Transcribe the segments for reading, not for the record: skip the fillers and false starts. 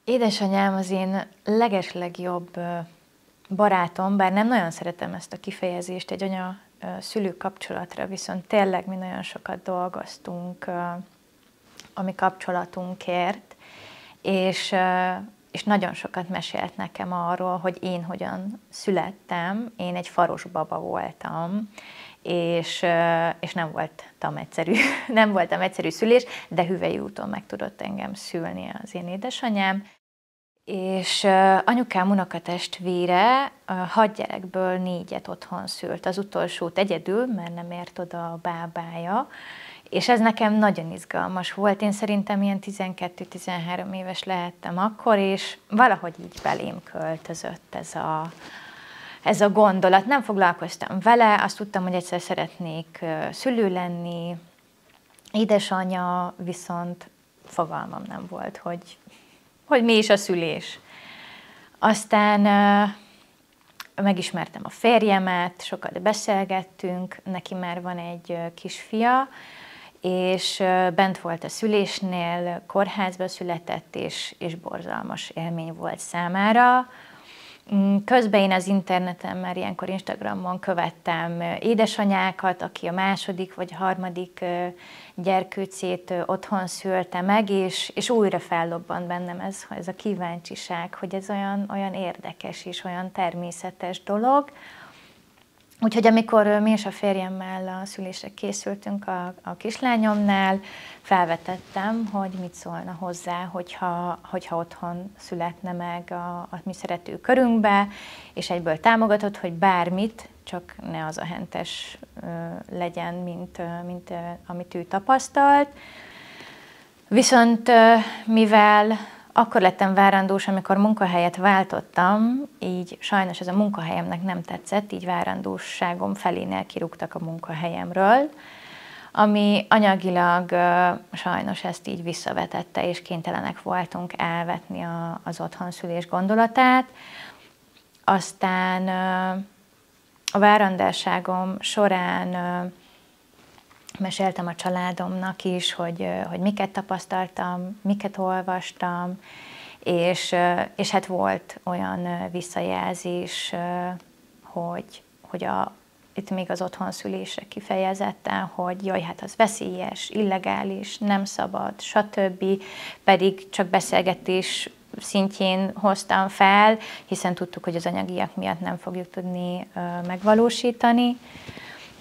Édesanyám az én legeslegjobb barátom, bár nem nagyon szeretem ezt a kifejezést egy anya-szülő kapcsolatra, viszont tényleg mi nagyon sokat dolgoztunk a mi kapcsolatunkért, és nagyon sokat mesélt nekem arról, hogy én hogyan születtem. Én egy faros baba voltam, és nem voltam egyszerű szülés, de hüvely úton meg tudott engem szülni az én édesanyám. És anyukám unokatestvére 6 gyerekből 4-et otthon szült, az utolsót egyedül, mert nem ért oda a bábája, és ez nekem nagyon izgalmas volt. Én szerintem ilyen 12-13 éves lehettem akkor, és valahogy így belém költözött ez a gondolat. Nem foglalkoztam vele, azt tudtam, hogy egyszer szeretnék szülő lenni, édesanya, viszont fogalmam nem volt, hogy mi is a szülés. Aztán megismertem a férjemet, sokat beszélgettünk, neki már van egy kisfia, és bent volt a szülésnél, kórházba született, és borzalmas élmény volt számára. Közben én az interneten már ilyenkor Instagramon követtem édesanyákat, aki a második vagy harmadik gyerkőcét otthon szülte meg, és újra fellobbant bennem ez a kíváncsiság, hogy ez olyan érdekes és olyan természetes dolog. Úgyhogy amikor mi és a férjemmel a szülésre készültünk a kislányomnál, felvetettem, hogy mit szólna hozzá, hogyha otthon születne meg a mi szerető körünkbe, és egyből támogatott, hogy bármit, csak ne az a hentes legyen, mint amit ő tapasztalt. Viszont mivel akkor lettem várandós, amikor munkahelyet váltottam, így sajnos ez a munkahelyemnek nem tetszett, így várandósságom felénél kirúgtak a munkahelyemről, ami anyagilag sajnos ezt így visszavetette, és kénytelenek voltunk elvetni az otthonszülés gondolatát. Aztán a várandásságom során meséltem a családomnak is, hogy miket tapasztaltam, miket olvastam, és hát volt olyan visszajelzés, hogy itt még az otthonszülésre kifejezetten, hogy jaj, hát az veszélyes, illegális, nem szabad, stb. Pedig csak beszélgetés szintjén hoztam fel, hiszen tudtuk, hogy az anyagiak miatt nem fogjuk tudni megvalósítani,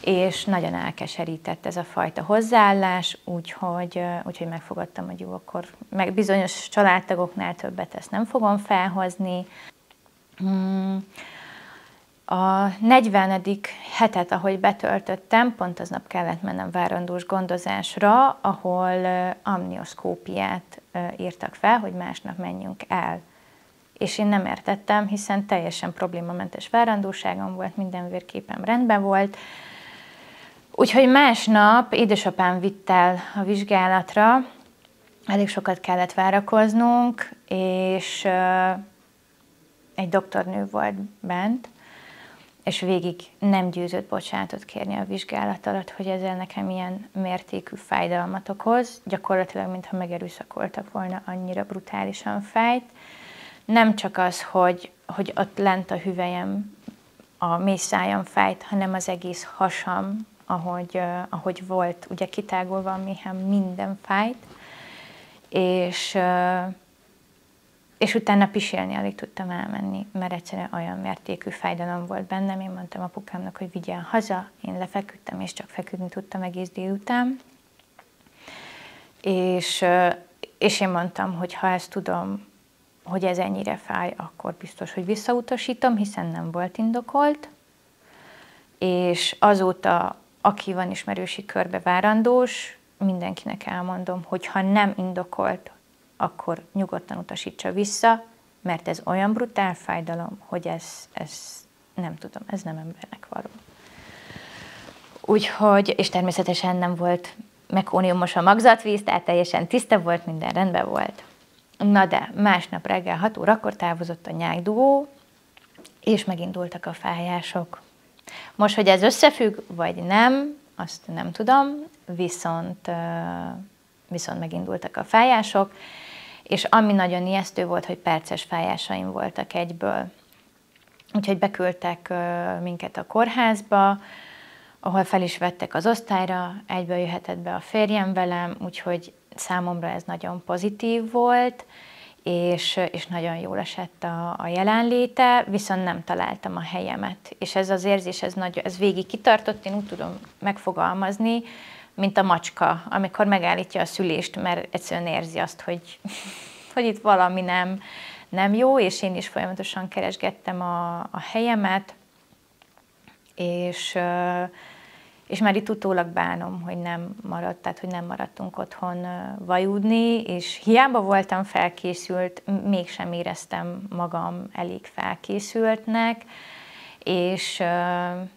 és nagyon elkeserített ez a fajta hozzáállás, úgyhogy megfogadtam, hogy jó, akkor meg bizonyos családtagoknál többet ezt nem fogom felhozni. A 40. hetet, ahogy betöltöttem, pont aznap kellett mennem várandós gondozásra, ahol amnioszkópiát írtak fel, hogy másnap menjünk el. És én nem értettem, hiszen teljesen problémamentes várandóságom volt, minden vérképem rendben volt. Úgyhogy másnap édesapám vitt el a vizsgálatra, elég sokat kellett várakoznunk, és egy doktornő volt bent, és végig nem győzött bocsánatot kérni a vizsgálat alatt, hogy ezzel nekem ilyen mértékű fájdalmat okoz, gyakorlatilag mintha megerőszakoltak volna, annyira brutálisan fájt. Nem csak az, hogy ott lent a hüvelyem, a mély szájam fájt, hanem az egész hasam, ahogy volt ugye kitágulva a méhem, minden fájt, és utána pisilni alig tudtam elmenni, mert egyszerűen olyan mértékű fájdalom volt bennem. Én mondtam apukámnak, hogy vigyen haza, én lefeküdtem, és csak feküdni tudtam egész délután. És én mondtam, hogy ha ezt tudom, hogy ez ennyire fáj, akkor biztos, hogy visszautasítom, hiszen nem volt indokolt. És azóta, aki van ismerősi körbe várandós, mindenkinek elmondom, hogy ha nem indokolt, akkor nyugodtan utasítsa vissza, mert ez olyan brutál fájdalom, hogy ez nem tudom, ez nem embernek való. Úgyhogy, és természetesen nem volt mekóniumos a magzatvíz, tehát teljesen tiszta volt, minden rendben volt. Na de másnap reggel 6 órakor távozott a nyákdugó, és megindultak a fájások. Most, hogy ez összefügg, vagy nem, azt nem tudom, viszont megindultak a fájások, és ami nagyon ijesztő volt, hogy perces fájásaim voltak egyből. Úgyhogy beküldtek minket a kórházba, ahol fel is vettek az osztályra, egyből jöhetett be a férjem velem, úgyhogy számomra ez nagyon pozitív volt, és nagyon jól esett a jelenléte, viszont nem találtam a helyemet. És ez az érzés, ez végig kitartott, én úgy tudom megfogalmazni, mint a macska, amikor megállítja a szülést, mert egyszerűen érzi azt, hogy itt valami nem jó, és én is folyamatosan keresgettem a helyemet, és már itt utólag bánom, hogy nem maradt, tehát hogy nem maradtunk otthon vajúdni, és hiába voltam felkészült, mégsem éreztem magam elég felkészültnek,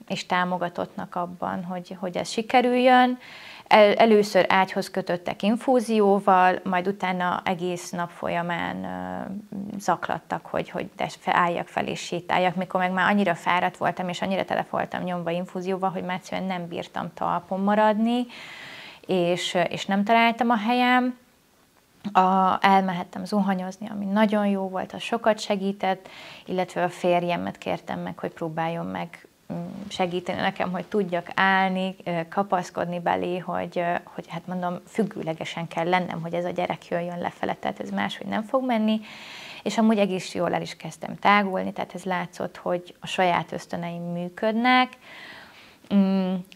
és támogatottnak abban, hogy ez sikerüljön. Először ágyhoz kötöttek infúzióval, majd utána egész nap folyamán zaklattak, hogy álljak fel és sétáljak, mikor meg már annyira fáradt voltam, és annyira tele voltam nyomva infúzióval, hogy már egyszerűen nem bírtam talpon maradni, és nem találtam a helyem. Elmehettem zuhanyozni, ami nagyon jó volt, az sokat segített, illetve a férjemet kértem meg, hogy próbáljon meg segíteni nekem, hogy tudjak állni, kapaszkodni belé, hogy hát mondom, függőlegesen kell lennem, hogy ez a gyerek jöjjön lefele, tehát ez máshogy nem fog menni, és amúgy egész jól el is kezdtem tágulni, tehát ez látszott, hogy a saját ösztöneim működnek,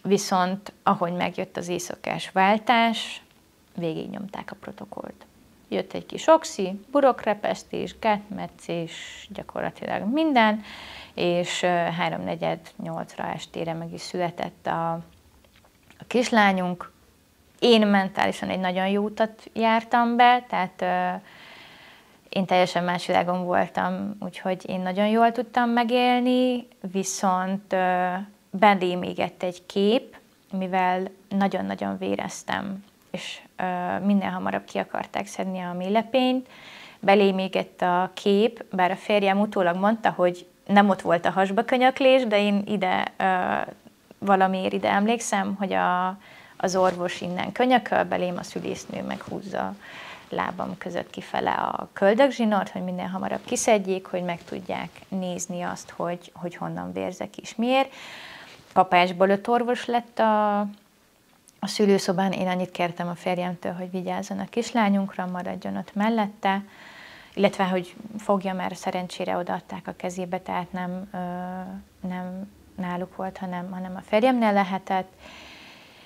viszont ahogy megjött az éjszakás váltás, végignyomták a protokollt. Jött egy kis oxi, burokrepesztés, gátmetszés, gyakorlatilag minden, és 3:48-ra estére meg is született a kislányunk. Én mentálisan egy nagyon jó utat jártam be, tehát én teljesen más világon voltam, úgyhogy én nagyon jól tudtam megélni, viszont belém égett egy kép, mivel nagyon-nagyon véreztem, és minél hamarabb ki akarták szedni a mélylepényt. Belém égett a kép, bár a férjem utólag mondta, hogy nem ott volt a hasbakönyöklés, de én valamiért ide emlékszem, hogy az orvos innen könyököl, belém a szülésznő meghúzza lábam között kifele a köldögzsinort, hogy minél hamarabb kiszedjék, hogy meg tudják nézni azt, hogy honnan vérzek és miért. Kapásból 5 orvos lett a szülőszobán, én annyit kértem a férjemtől, hogy vigyázzon a kislányunkra, maradjon ott mellette, illetve, hogy fogja, mert szerencsére odaadták a kezébe, tehát nem náluk volt, hanem a férjemnél lehetett,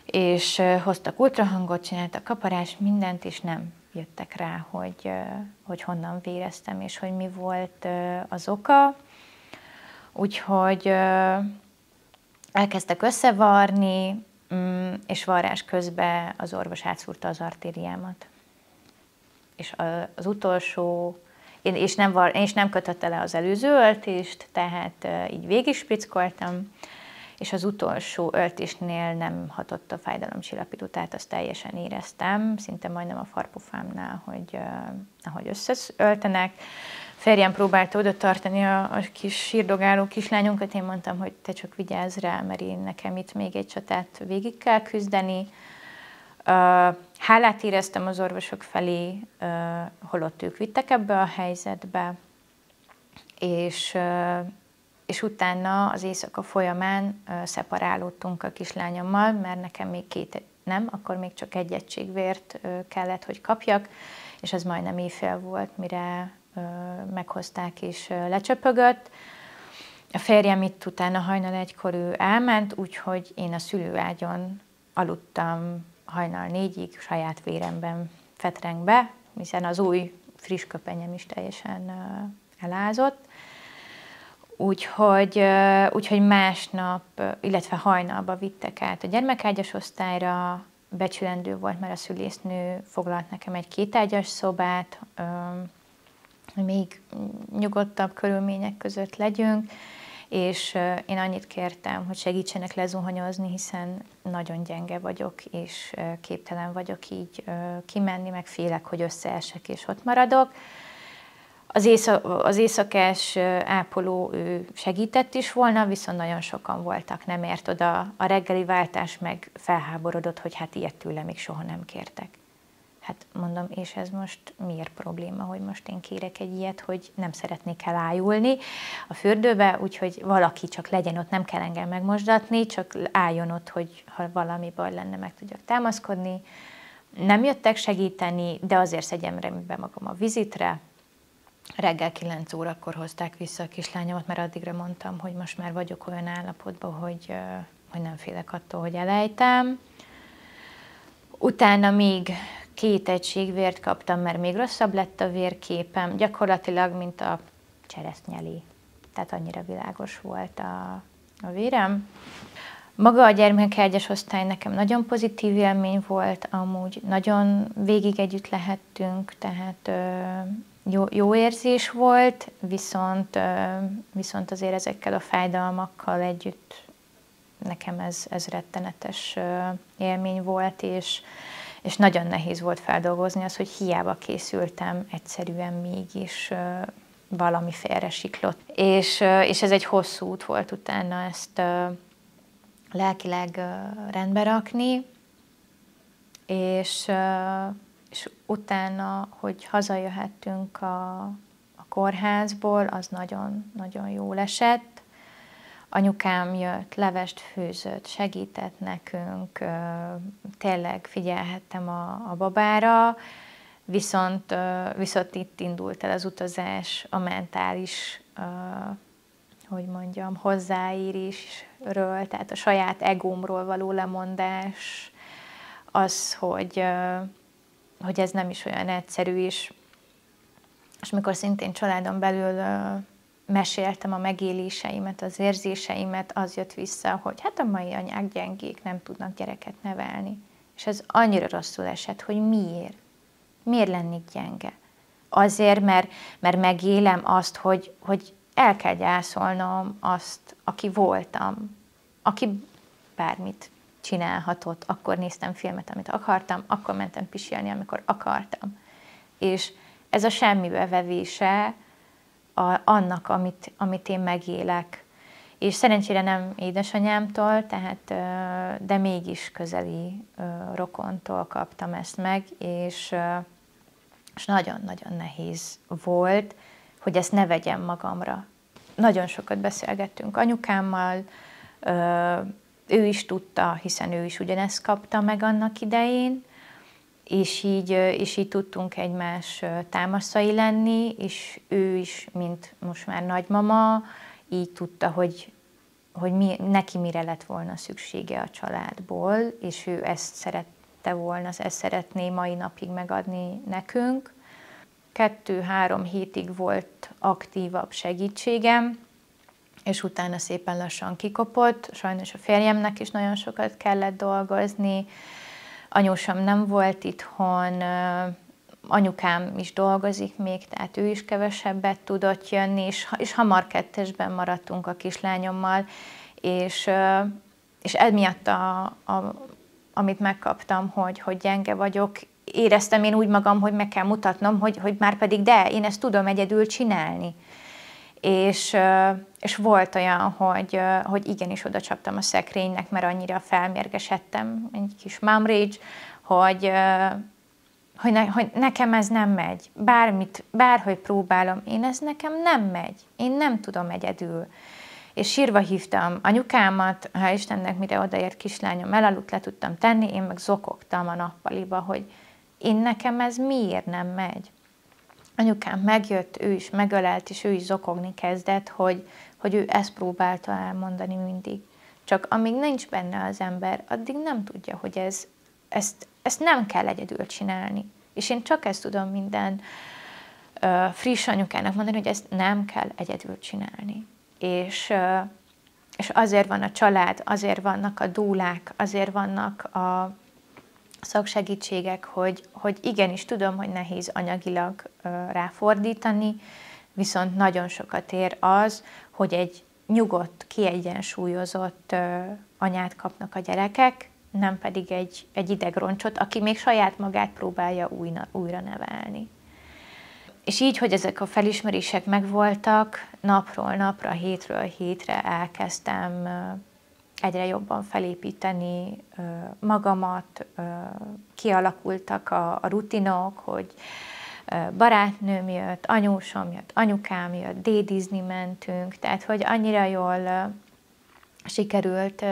és hoztak ultrahangot, csináltak kaparást, mindent, és nem jöttek rá, hogy honnan véreztem, és hogy mi volt az oka. Úgyhogy elkezdtek összevarni, és varrás közben az orvos átszúrta az artériámat. És az utolsó, és nem kötötte le az előző öltést, tehát így végig sprickoltam, és az utolsó öltésnél nem hatott a fájdalomcsillapító, tehát azt teljesen éreztem, szinte majdnem a farpofámnál, ahogy összeöltenek. Férjem próbálta oda tartani a kis sírdogáló kislányunkat, én mondtam, hogy te csak vigyázz rá, mert nekem itt még egy csatát végig kell küzdeni. Hálát éreztem az orvosok felé, holott ők vittek ebbe a helyzetbe, és utána az éjszaka folyamán szeparálódtunk a kislányommal, mert nekem még akkor még csak egy egység vért kellett, hogy kapjak, és ez majdnem éjfél volt, mire meghozták és lecsöpögött. A férjem itt utána hajnal 1-kor ő elment, úgyhogy én a szülőágyon aludtam hajnal 4-ig, saját véremben fetrengve, hiszen az új friss köpenyem is teljesen elázott. Úgyhogy másnap, illetve hajnalba vittek át a gyermekágyas osztályra, becsülendő volt, mert a szülésznő foglalt nekem egy 2 ágyas szobát, hogy még nyugodtabb körülmények között legyünk, és én annyit kértem, hogy segítsenek lezuhanyozni, hiszen nagyon gyenge vagyok, és képtelen vagyok így kimenni, meg félek, hogy összeesek, és ott maradok. Az éjszakás ápoló ő segített is volna, viszont nagyon sokan voltak, nem ért oda. A reggeli váltás meg felháborodott, hogy hát ilyet tőle még soha nem kértek. Hát mondom, és ez most miért probléma, hogy most én kérek egy ilyet, hogy nem szeretnék elájulni a fürdőbe, úgyhogy valaki csak legyen ott, nem kell engem megmosdatni, csak álljon ott, hogy ha valami baj lenne, meg tudjak támaszkodni. Nem jöttek segíteni, de azért szedjem be magam a vizitre. Reggel 9 órakor hozták vissza a kislányomat, mert addigra mondtam, hogy most már vagyok olyan állapotban, hogy nem félek attól, hogy elejtem. Utána még 2 egység vért kaptam, mert még rosszabb lett a vérképem, gyakorlatilag, mint a cseresznyelé. Tehát annyira világos volt a vérem. Maga a gyermekágyas osztály nekem nagyon pozitív élmény volt, amúgy nagyon végig együtt lehettünk, tehát jó érzés volt, viszont azért ezekkel a fájdalmakkal együtt nekem ez rettenetes élmény volt, és nagyon nehéz volt feldolgozni az, hogy hiába készültem, egyszerűen mégis valami félresiklott. És ez egy hosszú út volt utána ezt lelkileg rendbe rakni, és utána, hogy hazajöhettünk a kórházból, az nagyon jól esett. Anyukám jött, levest főzött, segített nekünk, tényleg figyelhettem a babára, viszont itt indult el az utazás, a mentális, hogy mondjam, hozzáérésről, tehát a saját egómról való lemondás, az, hogy ez nem is olyan egyszerű is. És mikor szintén családon belül meséltem a megéléseimet, az érzéseimet, az jött vissza, hogy hát a mai anyák gyengék, nem tudnak gyereket nevelni. És ez annyira rosszul esett, hogy miért? Miért lennék gyenge? Azért, mert megélem azt, hogy el kell gyászolnom azt, aki voltam, aki bármit csinálhatott, akkor néztem filmet, amit akartam, akkor mentem pisilni, amikor akartam. És ez a semmibe vevése annak, amit én megélek. És szerencsére nem édesanyámtól, de mégis közeli rokontól kaptam ezt meg, és nagyon-nagyon nehéz volt, hogy ezt ne vegyem magamra. Nagyon sokat beszélgettünk anyukámmal, ő is tudta, hiszen ő is ugyanezt kapta meg annak idején, és így tudtunk egymás támaszai lenni, és ő is, mint most már nagymama, így tudta, hogy neki mire lett volna szüksége a családból, és ő ezt szerette volna, ezt szeretné mai napig megadni nekünk. 2-3 hétig volt aktívabb segítségem, és utána szépen lassan kikopott. Sajnos a férjemnek is nagyon sokat kellett dolgozni, anyósom nem volt itthon, anyukám is dolgozik még, tehát ő is kevesebbet tudott jönni, és hamar kettesben maradtunk a kislányommal, és emiatt, amit megkaptam, hogy gyenge vagyok, éreztem én úgy magam, hogy meg kell mutatnom, hogy már pedig én ezt tudom egyedül csinálni. És volt olyan, hogy igenis oda csaptam a szekrénynek, mert annyira felmérgesedtem, egy kis mom rage, hogy nekem ez nem megy. Bárhogy próbálom, ez nekem nem megy. Én nem tudom egyedül. És sírva hívtam anyukámat, hál' Istennek, mire odaért kislányom, elaludt, le tudtam tenni, én meg zokogtam a nappaliba, hogy nekem ez miért nem megy. Anyukám megjött, ő is megölelt, és ő is zokogni kezdett, hogy ő ezt próbálta elmondani mindig. Csak amíg nincs benne az ember, addig nem tudja, hogy ezt nem kell egyedül csinálni. És én csak ezt tudom minden friss anyukának mondani, hogy ezt nem kell egyedül csinálni. És azért van a család, azért vannak a dúlák, azért vannak a szaksegítségek, hogy igenis tudom, hogy nehéz anyagilag ráfordítani, viszont nagyon sokat ér az, hogy egy nyugodt, kiegyensúlyozott anyát kapnak a gyerekek, nem pedig egy idegroncsot, aki még saját magát próbálja újra nevelni. És így, hogy ezek a felismerések megvoltak, napról napra, hétről hétre elkezdtem egyre jobban felépíteni magamat, kialakultak a rutinok, hogy barátnőm jött, anyósom jött, anyukám jött, dédizni mentünk, tehát hogy annyira jól sikerült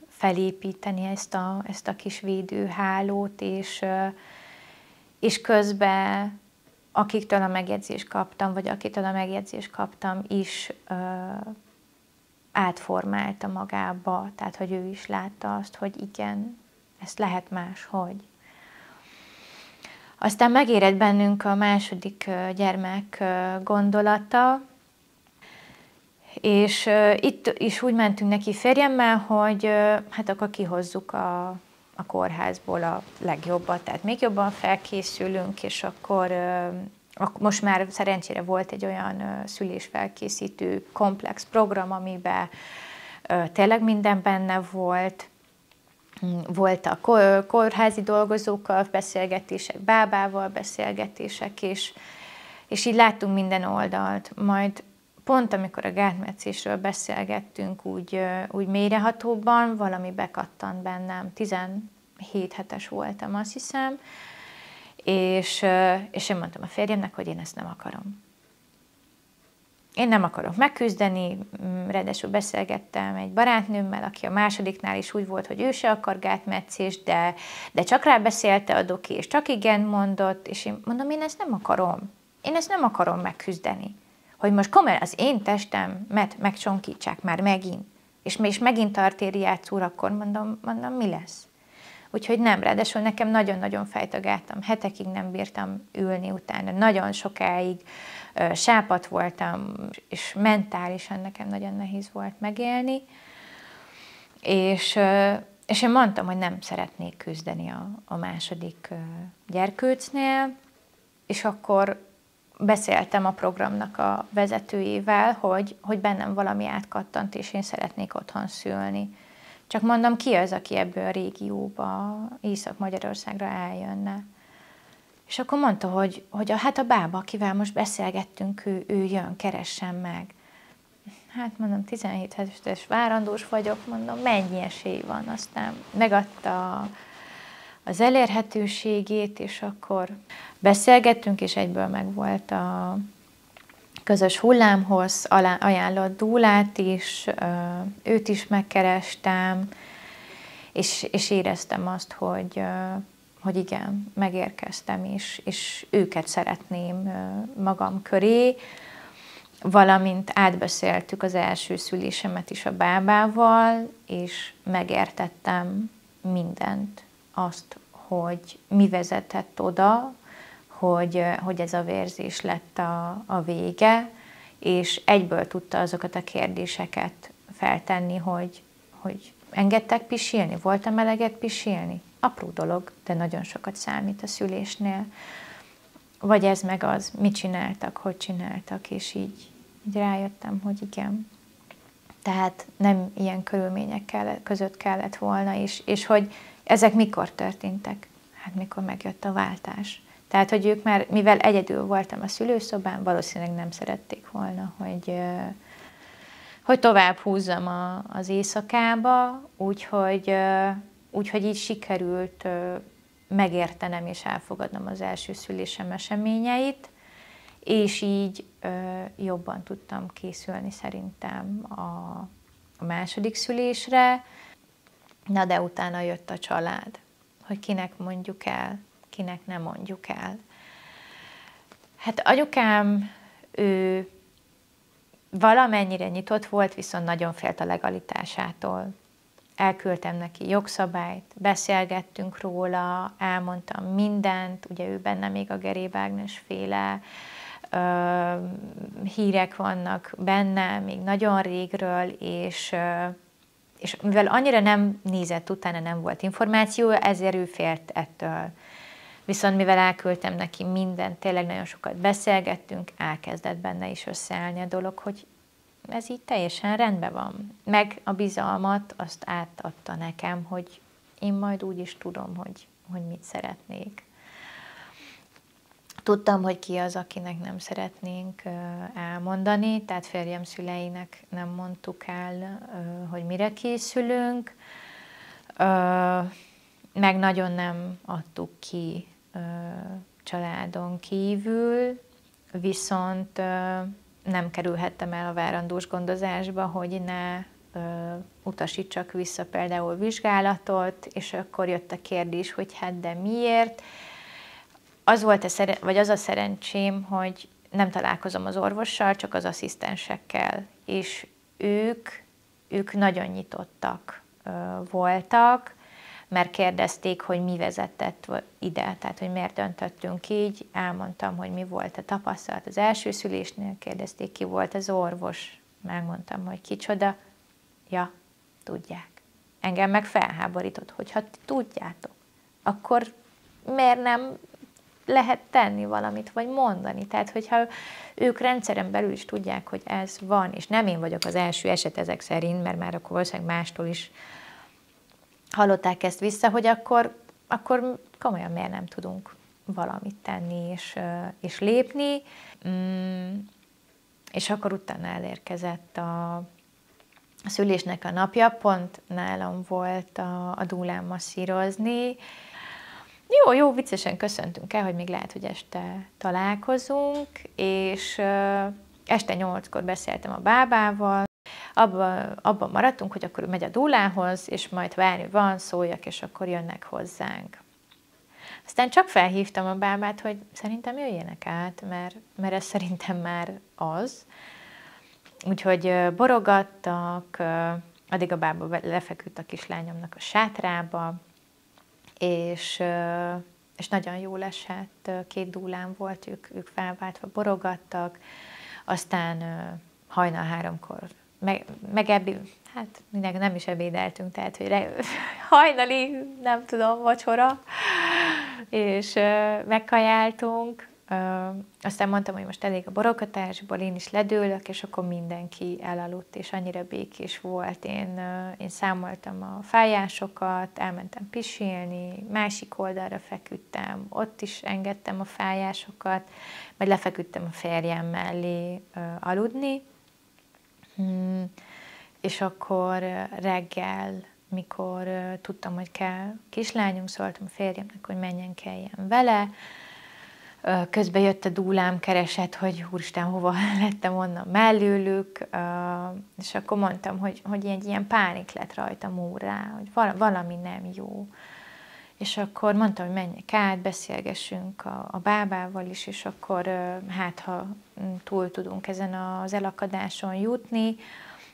felépíteni ezt a kis védőhálót, és közben akiktől a megjegyzést kaptam, vagy akitől a megjegyzést kaptam is átformálta magába, tehát hogy ő is látta azt, hogy igen, ezt lehet máshogy. Aztán megérett bennünk a második gyermek gondolata, és itt is úgy mentünk neki férjemmel, hogy hát akkor kihozzuk a kórházból a legjobbat, tehát még jobban felkészülünk, és akkor most már szerencsére volt egy olyan szülésfelkészítő komplex program, amiben tényleg minden benne volt. Voltak kórházi dolgozókkal beszélgetések, bábával beszélgetések, és így láttunk minden oldalt. Majd pont amikor a gátmetszésről beszélgettünk úgy mélyrehatóbban, valami bekattant bennem, 17 hetes voltam, azt hiszem, és én mondtam a férjemnek, hogy én ezt nem akarom. Én nem akarok megküzdeni, ráadásul beszélgettem egy barátnőmmel, aki a másodiknál is úgy volt, hogy ő se akar gátmetszést, de csak rá beszélte a doki, és csak igen mondott, és én mondom, én ezt nem akarom. Én ezt nem akarom megküzdeni. Hogy most komolyan az én testemet megcsonkítsák már megint, és megint artériát szúr, akkor mondom, mi lesz? Úgyhogy nem, ráadásul nekem nagyon-nagyon fájt a gátam, hetekig nem bírtam ülni utána, nagyon sokáig sápadt voltam, és mentálisan nekem nagyon nehéz volt megélni, és én mondtam, hogy nem szeretnék küzdeni a második gyerkőcnél, és akkor beszéltem a programnak a vezetőjével, hogy bennem valami átkattant, és én szeretnék otthon szülni. Csak mondom, ki az, aki ebből a régióba, Észak-Magyarországra eljönne. És akkor mondta, hogy hát a bába, akivel most beszélgettünk, ő jön, keressen meg. Hát mondom, 17 hetes várandós vagyok, mondom, mennyi esély van. Aztán megadta az elérhetőségét, és akkor beszélgettünk, és egyből megvolt a közös hullámhoz ajánlott dúlát is, őt is megkerestem, és éreztem azt, hogy igen, megérkeztem, és őket szeretném magam köré, valamint átbeszéltük az első szülésemet is a bábával, és megértettem mindent, azt, hogy mi vezetett oda, hogy ez a vérzés lett a vége, és egyből tudta azokat a kérdéseket feltenni, hogy engedtek pisilni, volt-e meleget pisilni? Apró dolog, de nagyon sokat számít a szülésnél. Vagy ez meg az, mit csináltak, hogy csináltak, és így rájöttem, hogy igen. Tehát nem ilyen körülmények között kellett volna, és hogy ezek mikor történtek? Hát mikor megjött a váltás. Tehát, hogy ők már, mivel egyedül voltam a szülőszobán, valószínűleg nem szerették volna, hogy tovább húzzam az éjszakába, úgyhogy így sikerült megértenem és elfogadnom az első szülésem eseményeit, és így jobban tudtam készülni szerintem a második szülésre, na de utána jött a család, hogy kinek mondjuk el, kinek nem mondjuk el. Hát anyukám, ő valamennyire nyitott volt, viszont nagyon félt a legalitásától. Elküldtem neki jogszabályt, beszélgettünk róla, elmondtam mindent, ugye ő benne még a Geréb Ágnes féle hírek vannak benne, még nagyon régről, és mivel annyira nem nézett utána, nem volt információ, ezért ő félt ettől. Viszont mivel elküldtem neki mindent, tényleg nagyon sokat beszélgettünk, elkezdett benne is összeállni a dolog, hogy ez így teljesen rendben van. Meg a bizalmat azt átadta nekem, hogy én majd úgy is tudom, hogy mit szeretnék. Tudtam, hogy ki az, akinek nem szeretnénk elmondani, tehát férjem szüleinek nem mondtuk el, hogy mire készülünk, meg nagyon nem adtuk ki családon kívül, viszont nem kerülhettem el a várandós gondozásba, hogy ne utasítsak vissza például vizsgálatot, és akkor jött a kérdés, hogy hát de miért. Az a szerencsém, hogy nem találkozom az orvossal, csak az asszisztensekkel, és ők nagyon nyitottak voltak, mert kérdezték, hogy mi vezetett ide, tehát hogy miért döntöttünk így. Elmondtam, hogy mi volt a tapasztalat az első szülésnél, kérdezték, ki volt az orvos, megmondtam, hogy kicsoda. Ja, tudják. Engem meg felháborított, hogy ha tudjátok, akkor miért nem lehet tenni valamit, vagy mondani. Tehát, hogyha ők rendszeren belül is tudják, hogy ez van, és nem én vagyok az első eset ezek szerint, mert már akkor valószínűleg mástól is hallották ezt vissza, hogy akkor komolyan miért nem tudunk valamit tenni és lépni. És akkor utána elérkezett a szülésnek a napja, pont nálam volt a dúlám masszírozni. Jó, viccesen köszöntünk el, hogy még lehet, hogy este találkozunk, és este 8-kor beszéltem a bábával, abban maradtunk, hogy akkor megy a dúlához, és majd várni van, szóljak, és akkor jönnek hozzánk. Aztán csak felhívtam a bábát, hogy szerintem jöjjenek át, mert ez szerintem már az. Úgyhogy borogattak, addig a bába lefeküdt a kislányomnak a sátrába, és nagyon jól esett, 2 dúlám volt, ők felváltva borogattak, aztán hajnal 3-kor hát nem is ebédeltünk, tehát hogy hajnali, nem tudom, vacsora, és megkajáltunk. Aztán mondtam, hogy most elég a borogatásból, én is ledőlök, és akkor mindenki elaludt, és annyira békés volt. Én számoltam a fájásokat, elmentem pisilni, másik oldalra feküdtem, ott is engedtem a fájásokat, majd lefeküdtem a férjem mellé aludni, és akkor reggel, mikor tudtam, hogy kell kislányunk, szóltam a férjemnek, hogy menjen, kelljen vele. Közben jött a dúlám, keresett, hogy úristen, hova lettem onnan mellőlük, és akkor mondtam, hogy ilyen pánik lett rajtam órá, hogy valami nem jó. És akkor mondtam, hogy menjek át, beszélgessünk a bábával is, és akkor hát, ha túl tudunk ezen az elakadáson jutni,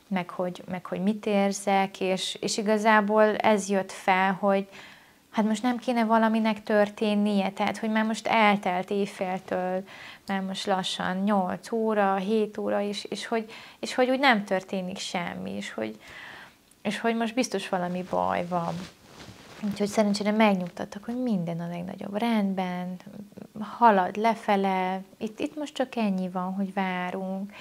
meg hogy mit érzek, és igazából ez jött fel, hogy hát most nem kéne valaminek történnie, tehát hogy már most eltelt éjféltől, már most lassan 8 óra, 7 óra, és hogy úgy nem történik semmi, és hogy most biztos valami baj van. Úgyhogy szerencsére megnyugtattak, hogy minden a legnagyobb rendben, halad lefele, itt most csak ennyi van, hogy várunk.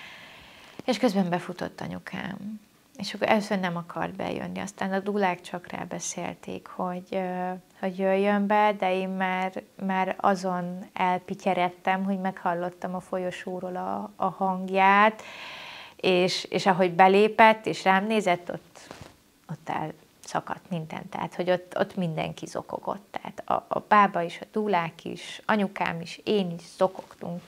És közben befutott anyukám. És akkor először nem akart bejönni, aztán a dúlák csak rábeszélték, hogy jöjjön be, de én már azon elpityeredtem, hogy meghallottam a folyosóról a hangját, és ahogy belépett, és rám nézett, ott elszakadt minden, tehát hogy ott mindenki zokogott, tehát a bába is, a dúlák is, anyukám is, én is zokogtunk,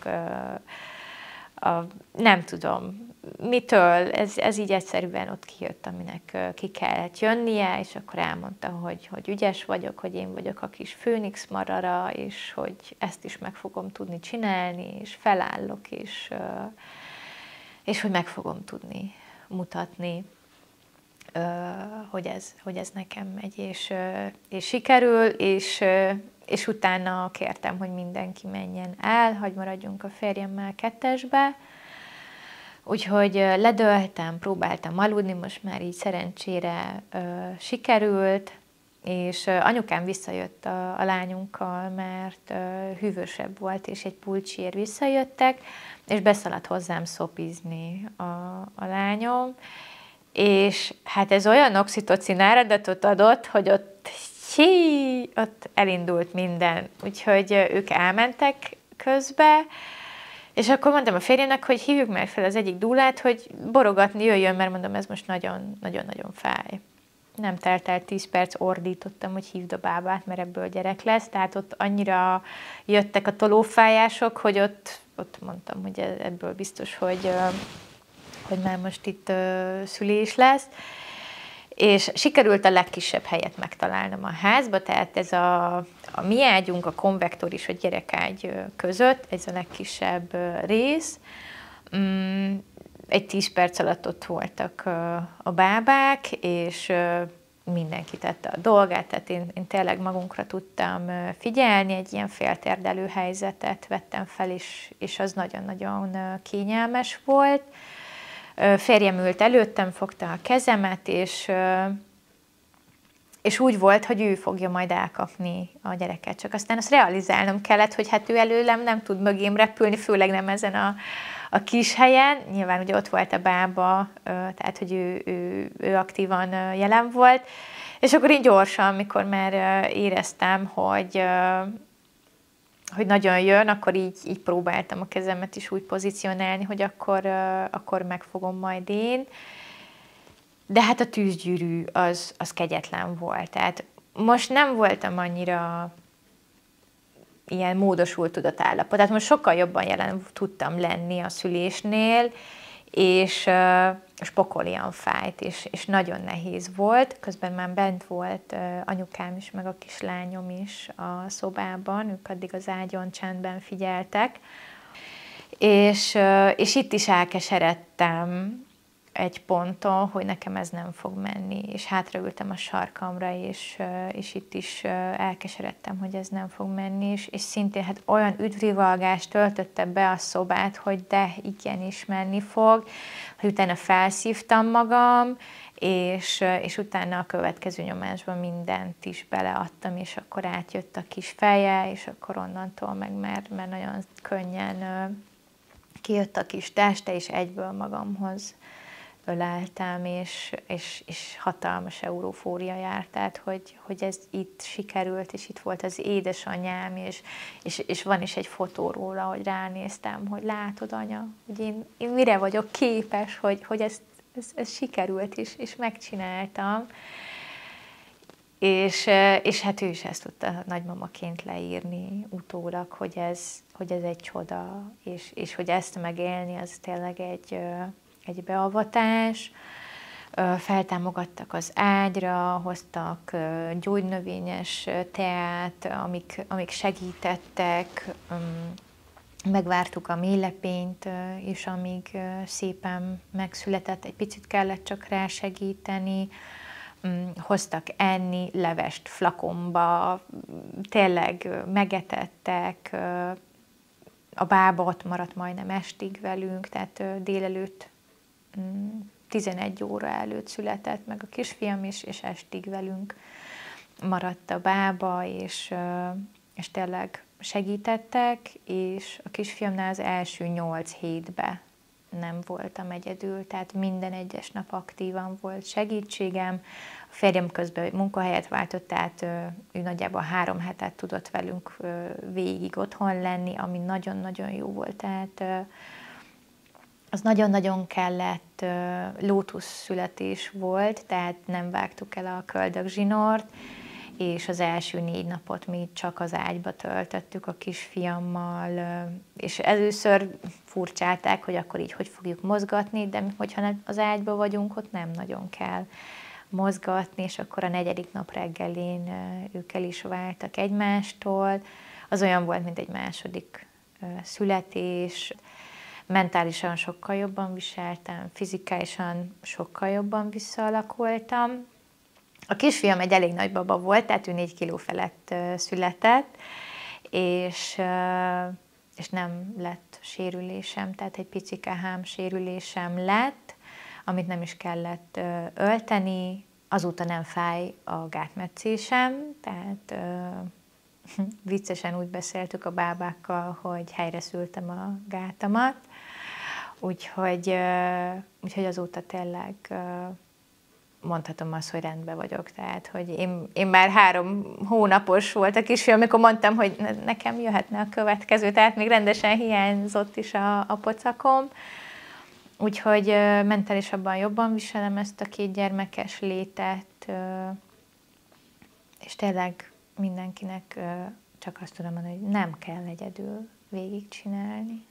nem tudom mitől, ez így egyszerűen ott kijött, aminek ki kellett jönnie, és akkor elmondta, hogy ügyes vagyok, hogy én vagyok a kis főnix marara, és hogy ezt is meg fogom tudni csinálni, és felállok, és hogy meg fogom tudni mutatni, hogy ez nekem megy, és sikerül, és utána kértem, hogy mindenki menjen el, hogy maradjunk a férjemmel 2-esbe. Úgyhogy ledöltem, próbáltam aludni, most már így szerencsére sikerült, és anyukám visszajött a lányunkkal, mert hűvösebb volt, és egy pulcsiért visszajöttek, és beszaladt hozzám szopizni a lányom, és hát ez olyan oxitocin áradatot adott, hogy ott elindult minden. Úgyhogy ők elmentek közbe, és akkor mondtam a férjemnek, hogy hívjuk már fel az egyik dúlát, hogy borogatni jöjjön, mert mondom, ez most nagyon-nagyon fáj. Nem telt el 10 perc, ordítottam, hogy hívd a bábát, mert ebből gyerek lesz. Tehát ott annyira jöttek a tolófájások, hogy ott mondtam, hogy ebből biztos, hogy már most itt szülés lesz. És sikerült a legkisebb helyet megtalálnom a házba, tehát ez a mi ágyunk, a konvektor és a gyerekágy között, ez a legkisebb rész. Egy 10 perc alatt ott voltak a bábák, és mindenki tette a dolgát, tehát én tényleg magunkra tudtam figyelni, egy ilyen féltérdelő helyzetet vettem fel, és az nagyon-nagyon kényelmes volt. Férjem ült előttem, fogta a kezemet, és úgy volt, hogy ő fogja majd elkapni a gyereket. Csak aztán azt realizálnom kellett, hogy hát ő előlem nem tud mögém repülni, főleg nem ezen a kis helyen. Nyilván ugye ott volt a bába, tehát hogy ő aktívan jelen volt. És akkor én gyorsan, mikor már éreztem, hogy nagyon jön, akkor így próbáltam a kezemet is úgy pozícionálni, hogy akkor megfogom majd én. De hát a tűzgyűrű az kegyetlen volt. Tehát most nem voltam annyira ilyen módosult tudatállapot. Tehát most sokkal jobban jelen tudtam lenni a szülésnél, és pokolian fájt, és nagyon nehéz volt. Közben már bent volt anyukám is, meg a kislányom is a szobában, ők addig az ágyon csendben figyeltek. És itt is elkeseredtem egy ponton, hogy nekem ez nem fog menni, és hátraültem a sarkamra, és itt is elkeseredtem, hogy ez nem fog menni, és szintén hát olyan üdvrivalgást töltötte be a szobát, hogy de igenis menni fog, hogy utána felszívtam magam, és utána a következő nyomásban mindent is beleadtam, és akkor átjött a kis feje, és akkor onnantól meg már nagyon könnyen kijött a kis teste, és egyből magamhoz öleltem, és hatalmas eurofória járt, tehát hogy ez itt sikerült, és itt volt az édesanyám, és van is egy fotó róla, hogy ránéztem, hogy látod, anya, hogy én mire vagyok képes, hogy ez sikerült, és megcsináltam. És hát ő is ezt tudta nagymamaként leírni utólag, hogy ez egy csoda, és hogy ezt megélni, az tényleg egy beavatás. Feltámogattak az ágyra, hoztak gyógynövényes teát, amik segítettek, megvártuk a mélylepényt, és amíg szépen megszületett, egy picit kellett csak rá segíteni, hoztak enni, levest flakonba, tényleg megetettek, a bába ott maradt majdnem estig velünk, tehát délelőtt 11 óra előtt született meg a kisfiam is, és estig velünk maradt a bába, és tényleg segítettek, és a kisfiamnál az első 8 hétben nem voltam egyedül, tehát minden egyes nap aktívan volt segítségem. A férjem közben munkahelyet váltott, tehát ő nagyjából 3 hetet tudott velünk végig otthon lenni, ami nagyon-nagyon jó volt, tehát az nagyon-nagyon kellett, lótuszszületés volt, tehát nem vágtuk el a köldögzsinort, és az első 4 napot mi csak az ágyba töltöttük a kisfiammal, és először furcsálták, hogy akkor így hogy fogjuk mozgatni, de hogyha az ágyba vagyunk, ott nem nagyon kell mozgatni, és akkor a 4. nap reggelén ők el is váltak egymástól. Az olyan volt, mint egy második születés. Mentálisan sokkal jobban viseltem, fizikálisan sokkal jobban visszaalakultam. A kisfiam egy elég nagy baba volt, tehát ő 4 kiló felett született, és nem lett sérülésem, tehát egy picike hámsérülésem lett, amit nem is kellett ölteni. Azóta nem fáj a gátmetszésem, tehát viccesen úgy beszéltük a bábákkal, hogy helyre szültem a gátamat, úgyhogy azóta tényleg mondhatom azt, hogy rendben vagyok. Tehát, hogy én már 3 hónapos volt a kisfiam, amikor mondtam, hogy nekem jöhetne a következő, tehát még rendesen hiányzott is a pocakom. Úgyhogy mentálisabban jobban viselem ezt a 2 gyermekes létet, és tényleg mindenkinek csak azt tudom mondani, hogy nem kell egyedül végigcsinálni.